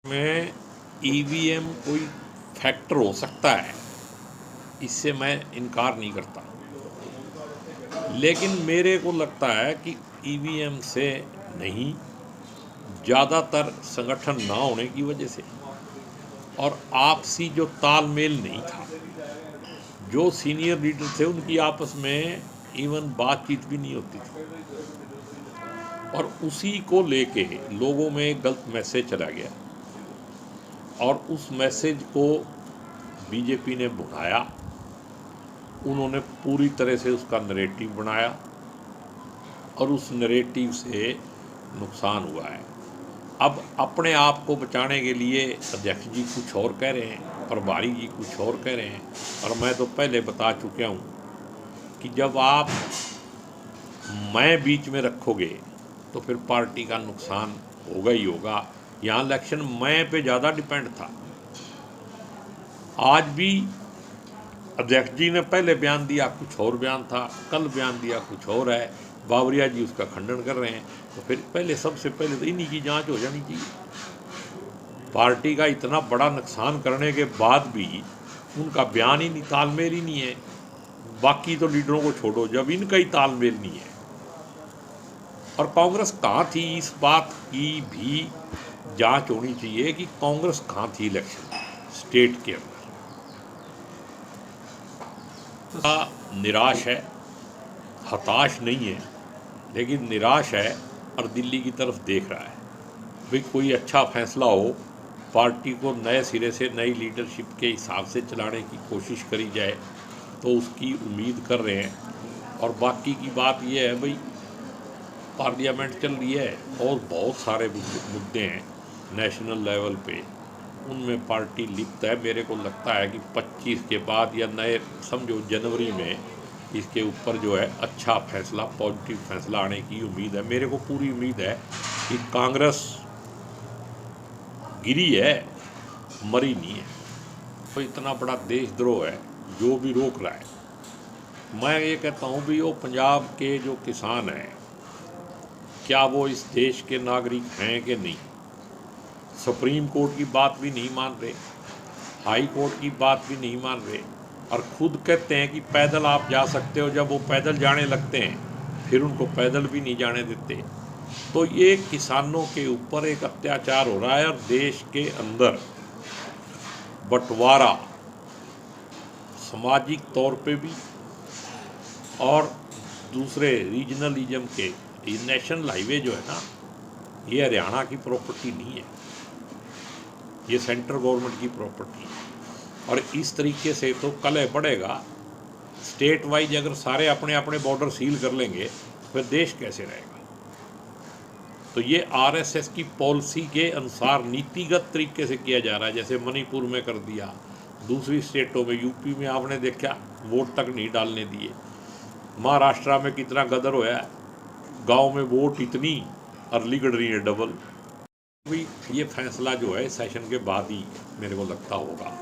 में ईवीएम कोई फैक्टर हो सकता है, इससे मैं इनकार नहीं करता, लेकिन मेरे को लगता है कि ईवीएम से नहीं, ज़्यादातर संगठन ना होने की वजह से और आपसी जो तालमेल नहीं था। जो सीनियर लीडर थे उनकी आपस में इवन बातचीत भी नहीं होती थी और उसी को लेके लोगों में गलत मैसेज चला गया और उस मैसेज को बीजेपी ने भुनाया। उन्होंने पूरी तरह से उसका नरेटिव बनाया और उस नरेटिव से नुकसान हुआ है। अब अपने आप को बचाने के लिए अध्यक्ष जी कुछ और कह रहे हैं, प्रभारी जी कुछ और कह रहे हैं, और मैं तो पहले बता चुका हूँ कि जब आप मैं बीच में रखोगे तो फिर पार्टी का नुकसान होगा ही होगा। यहाँ इलेक्शन मैं पे ज़्यादा डिपेंड था। आज भी अध्यक्ष जी ने पहले बयान दिया कुछ और बयान था, कल बयान दिया कुछ और है, बावरिया जी उसका खंडन कर रहे हैं। तो फिर पहले सबसे पहले तो इन्हीं की जांच हो जानी चाहिए। पार्टी का इतना बड़ा नुकसान करने के बाद भी उनका बयान ही नहीं, तालमेल ही नहीं है। बाकी तो लीडरों को छोड़ो, जब इनका ही तालमेल नहीं है। और कांग्रेस कहाँ थी, इस बात की भी जांच होनी चाहिए कि कांग्रेस कहाँ थी इलेक्शन स्टेट के अंदर। निराश है, हताश नहीं है, लेकिन निराश है और दिल्ली की तरफ देख रहा है। भाई कोई अच्छा फैसला हो, पार्टी को नए सिरे से नई लीडरशिप के हिसाब से चलाने की कोशिश करी जाए, तो उसकी उम्मीद कर रहे हैं। और बाकी की बात यह है, भाई पार्लियामेंट चल रही है और बहुत सारे मुद्दे हैं नेशनल लेवल पे, उनमें पार्टी लिप्त है। मेरे को लगता है कि 25 के बाद या नए समझो जनवरी में इसके ऊपर जो है अच्छा फैसला, पॉजिटिव फैसला आने की उम्मीद है। मेरे को पूरी उम्मीद है कि कांग्रेस गिरी है, मरी नहीं है। तो इतना बड़ा देशद्रोह है जो भी रोक रहा है। मैं ये कहता हूँ भी वो पंजाब के जो किसान हैं, क्या वो इस देश के नागरिक हैं कि नहीं? सुप्रीम कोर्ट की बात भी नहीं मान रहे, हाई कोर्ट की बात भी नहीं मान रहे, और खुद कहते हैं कि पैदल आप जा सकते हो। जब वो पैदल जाने लगते हैं फिर उनको पैदल भी नहीं जाने देते। तो ये किसानों के ऊपर एक अत्याचार हो रहा है और देश के अंदर बंटवारा सामाजिक तौर पे भी और दूसरे रीजनलिज्म के। ये नेशनल हाईवे जो है ना, ये हरियाणा की प्रॉपर्टी नहीं है, ये सेंट्रल गवर्नमेंट की प्रॉपर्टी है। और इस तरीके से तो कलह बढ़ेगा। स्टेट वाइज अगर सारे अपने अपने बॉर्डर सील कर लेंगे फिर देश कैसे रहेगा? तो ये आरएसएस की पॉलिसी के अनुसार नीतिगत तरीके से किया जा रहा है। जैसे मणिपुर में कर दिया, दूसरी स्टेटों में, यूपी में आपने देखा वोट तक नहीं डालने दिए। महाराष्ट्र में कितना गदर होया, गांव में वोट इतनी और लिगड़ रही है डबल। भी ये फैसला जो है सेशन के बाद ही मेरे को लगता होगा।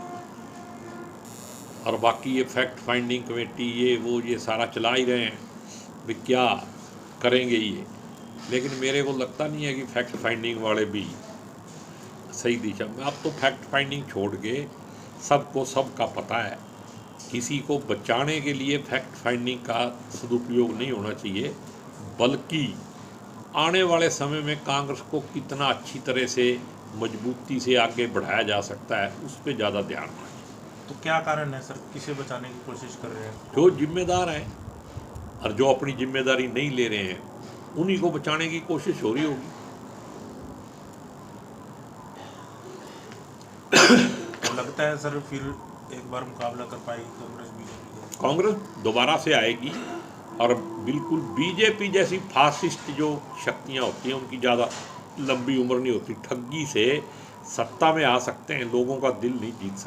और बाकी ये फैक्ट फाइंडिंग कमेटी ये सारा चला ही रहे हैं, भी क्या करेंगे ये। लेकिन मेरे को लगता नहीं है कि फैक्ट फाइंडिंग वाले भी सही दिशा में। अब तो फैक्ट फाइंडिंग छोड़ के सबको सबका पता है। किसी को बचाने के लिए फैक्ट फाइंडिंग का सदुपयोग नहीं होना चाहिए, बल्कि आने वाले समय में कांग्रेस को कितना अच्छी तरह से मजबूती से आगे बढ़ाया जा सकता है उस पर ज़्यादा ध्यान दें। तो क्या कारण है सर, किसे बचाने की कोशिश कर रहे हैं? जो जिम्मेदार हैं और जो अपनी जिम्मेदारी नहीं ले रहे हैं उन्हीं को बचाने की कोशिश हो रही होगी। तो लगता है सर फिर एक बार मुकाबला कर पाएगी कांग्रेस बीजेपी? कांग्रेस दोबारा से आएगी और बिल्कुल बीजेपी जैसी फासिस्ट जो शक्तियां होती हैं उनकी ज़्यादा लंबी उम्र नहीं होती। ठगी से सत्ता में आ सकते हैं, लोगों का दिल नहीं जीत सकते।